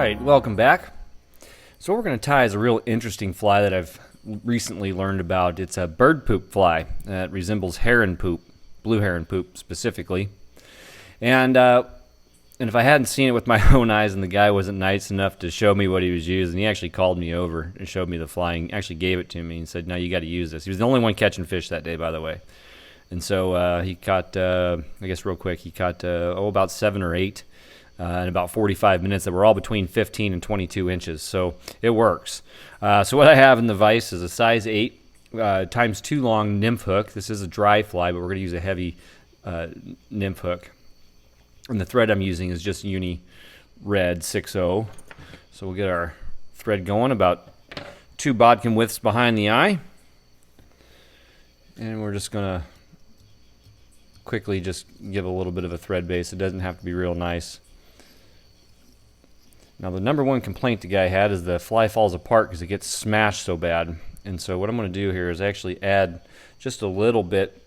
Alright, welcome back. So what we're going to tie is a real interesting fly that I've recently learned about. It's a bird poop fly that resembles heron poop, blue heron poop specifically. And if I hadn't seen it with my own eyes and the guy wasn't nice enough to show me what he was using, he actually called me over and showed me the fly and actually gave it to me and said, no, you got to use this. He was the only one catching fish that day, by the way. And so he caught, I guess real quick, he caught about 7 or 8 in about 45 minutes that were all between 15 and 22 inches. So it works. So what I have in the vise is a size 8 times 2 long nymph hook. This is a dry fly, but we're going to use a heavy nymph hook. And the thread I'm using is just Uni Red 6.0. So we'll get our thread going about 2 bodkin widths behind the eye. And we're just going to quickly just give a little bit of a thread base. It doesn't have to be real nice. Now the number one complaint the guy had is the fly falls apart because it gets smashed so bad. And so what I'm going to do here is actually add just a little bit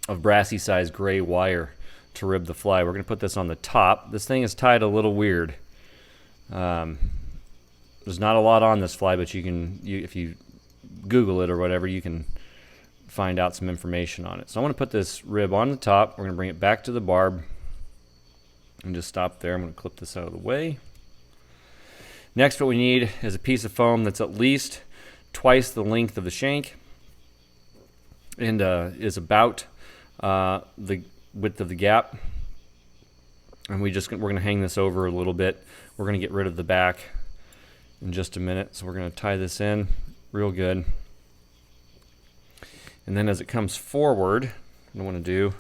of brassy size gray wire to rib the fly. We're going to put this on the top. This thing is tied a little weird. There's not a lot on this fly, but if you Google it or whatever, you can find out some information on it. So I'm going to put this rib on the top. We're going to bring it back to the barb and just stop there. I'm going to clip this out of the way. Next, what we need is a piece of foam that's at least twice the length of the shank and is about the width of the gap. And we're going to hang this over a little bit. We're going to get rid of the back in just a minute. So we're going to tie this in real good. And then as it comes forward, what I want to do,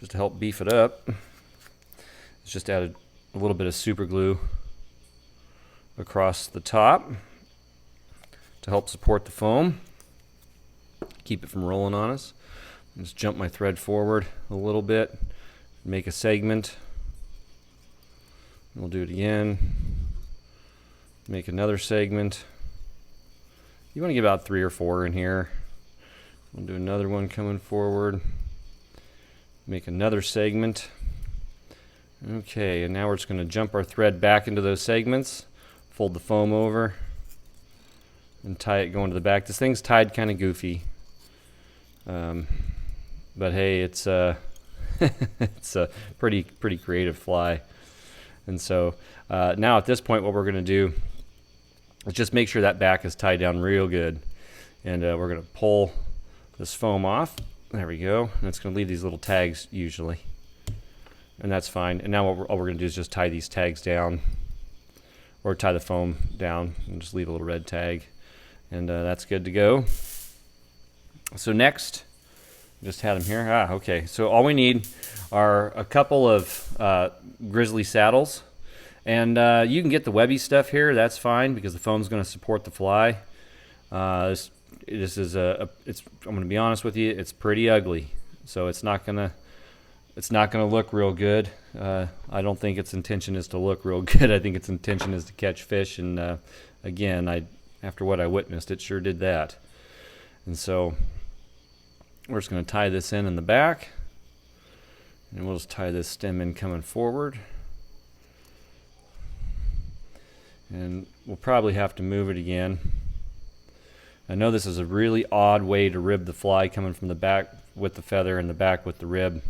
just to help beef it up, is just add a little bit of super glue across the top to help support the foam, keep it from rolling on us. Just jump my thread forward a little bit, make a segment. We'll do it again. Make another segment. You want to get about 3 or 4 in here. We'll do another one coming forward. Make another segment. Okay, and now we're just going to jump our thread back into those segments, fold the foam over, and tie it going to the back. This thing's tied kind of goofy. But hey, it's it's a pretty creative fly. And so now at this point what we're going to do is just make sure that back is tied down real good. And we're going to pull this foam off. There we go. And it's going to leave these little tags usually. And that's fine. And now all we're going to do is just tie these tags down, or tie the foam down and just leave a little red tag. And that's good to go. So next, just had them here. Okay. So all we need are a couple of grizzly saddles. And you can get the webby stuff here. That's fine because the foam's going to support the fly. This is I'm going to be honest with you, it's pretty ugly. So it's not going to look real good. I don't think its intention is to look real good. I think its intention is to catch fish. And again, after what I witnessed, it sure did that. And so we're just going to tie this in the back. And we'll just tie this stem in coming forward. And we'll probably have to move it again. I know this is a really odd way to rib the fly, coming from the back with the feather and the back with the rib.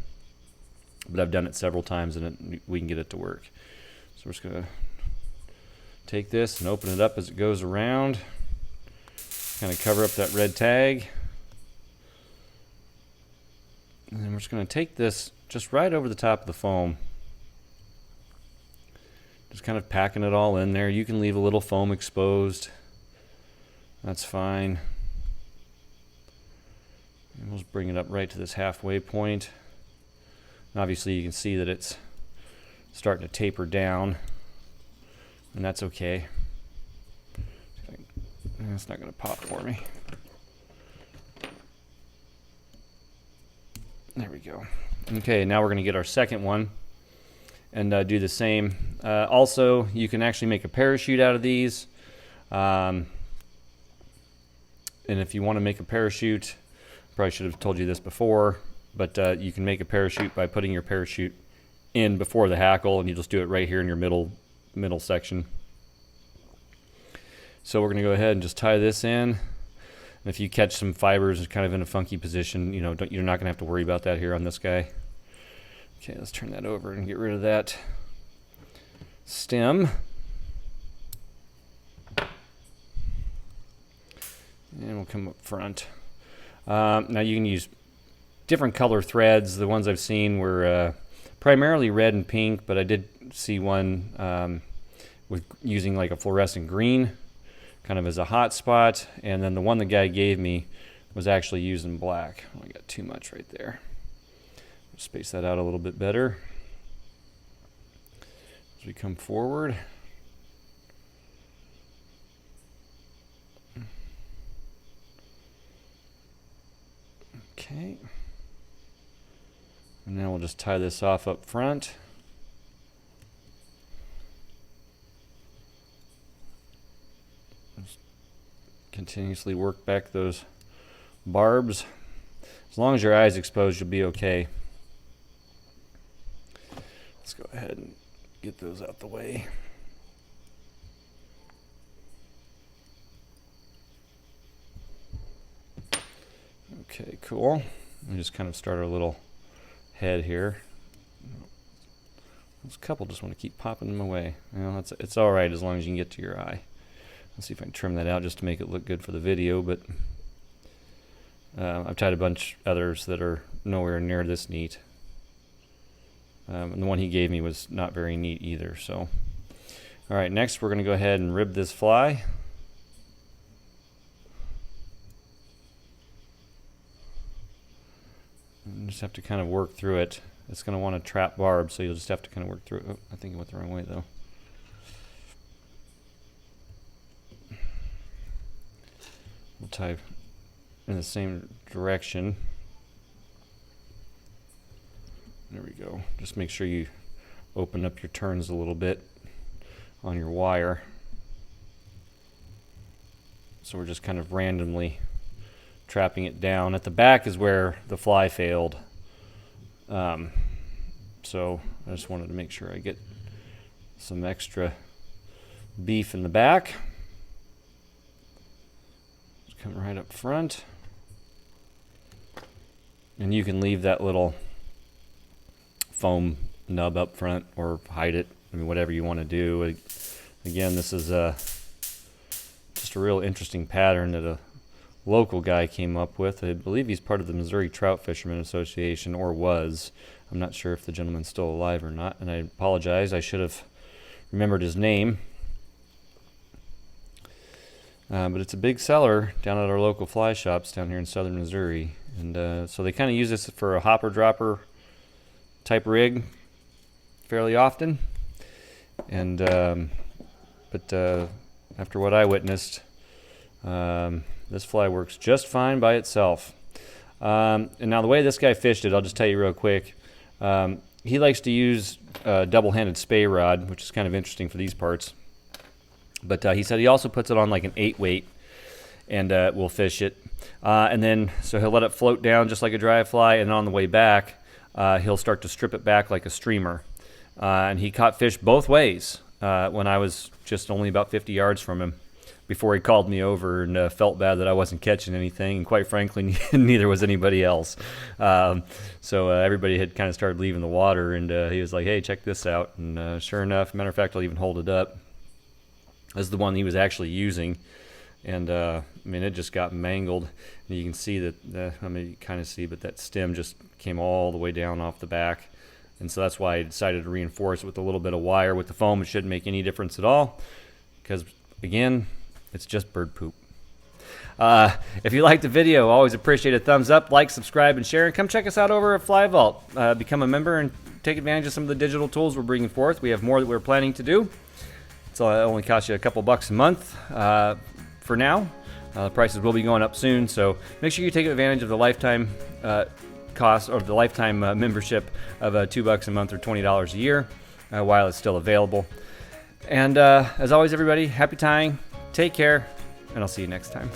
But I've done it several times and we can get it to work. So we're just going to take this and open it up as it goes around. Kind of cover up that red tag. And then we're just going to take this just right over the top of the foam. Just kind of packing it all in there. You can leave a little foam exposed. That's fine. And we'll just bring it up right to this halfway point. And obviously you can see that it's starting to taper down, and that's okay. It's not going to pop for me. There we go. Okay, now we're going to get our second one and do the same. Also, you can actually make a parachute out of these. And if you want to make a parachute, probably should have told you this before, but you can make a parachute by putting your parachute in before the hackle, and you just do it right here in your middle middle section. So we're going to go ahead and just tie this in. And if you catch some fibers kind of in a funky position, you're not going to have to worry about that here on this guy. Okay, let's turn that over and get rid of that stem. And we'll come up front. Now you can use different color threads. The ones I've seen were primarily red and pink, but I did see one with using like a fluorescent green kind of as a hot spot, and then the one the guy gave me was actually using black. Oh, I got too much right there. Space that out a little bit better as we come forward. Okay. And now we'll just tie this off up front. Just continuously work back those barbs. As long as your eye's exposed, you'll be okay. Let's go ahead and get those out the way. Okay, cool. We just kind of start our little head here. This couple just want to keep popping them away. It's all right as long as you can get to your eye. Let's see if I can trim that out just to make it look good for the video, but I've tied a bunch others that are nowhere near this neat. And the one he gave me was not very neat either. So, all right, next we're going to go ahead and rib this fly. And just have to kind of work through it. It's going to want to trap barb, so you'll just have to kind of work through it. Oh, I think it went the wrong way though. We'll tie in the same direction. There we go. Just make sure you open up your turns a little bit on your wire. So we're just kind of randomly trapping it down. At the back is where the fly failed. So I just wanted to make sure I get some extra beef in the back. Just come right up front. And you can leave that little foam nub up front or hide it. I mean, whatever you want to do. Again, this is just a real interesting pattern that a local guy came up with. I believe he's part of the Missouri Trout Fishermen Association, or was. I'm not sure if the gentleman's still alive or not, and I apologize. I should have remembered his name. But it's a big seller down at our local fly shops down here in southern Missouri. And so they kind of use this for a hopper dropper type rig fairly often. And but after what I witnessed, this fly works just fine by itself. And now the way this guy fished it, I'll just tell you real quick. He likes to use a double-handed spay rod, which is kind of interesting for these parts. But he said he also puts it on like an 8-weight and will fish it. And then, so he'll let it float down just like a dry fly, and on the way back, he'll start to strip it back like a streamer. And he caught fish both ways when I was just only about 50 yards from him before he called me over and felt bad that I wasn't catching anything. And quite frankly, neither was anybody else. So everybody had kind of started leaving the water, and he was like, hey, check this out. And sure enough, matter of fact, I'll even hold it up. This is the one he was actually using. And I mean, it just got mangled. And you can see that, I mean, you kind of see, but that stem just came all the way down off the back. And so that's why I decided to reinforce it with a little bit of wire. With the foam, it shouldn't make any difference at all, because again, it's just bird poop. If you liked the video, always appreciate a thumbs up, like, subscribe, and share. And come check us out over at Fly Vault. Become a member and take advantage of some of the digital tools we're bringing forth. We have more that we're planning to do. So it only costs you a couple bucks a month for now. Prices will be going up soon, so make sure you take advantage of the lifetime cost, or the lifetime membership of $2 a month or $20 a year while it's still available. And as always, everybody, happy tying, take care, and I'll see you next time.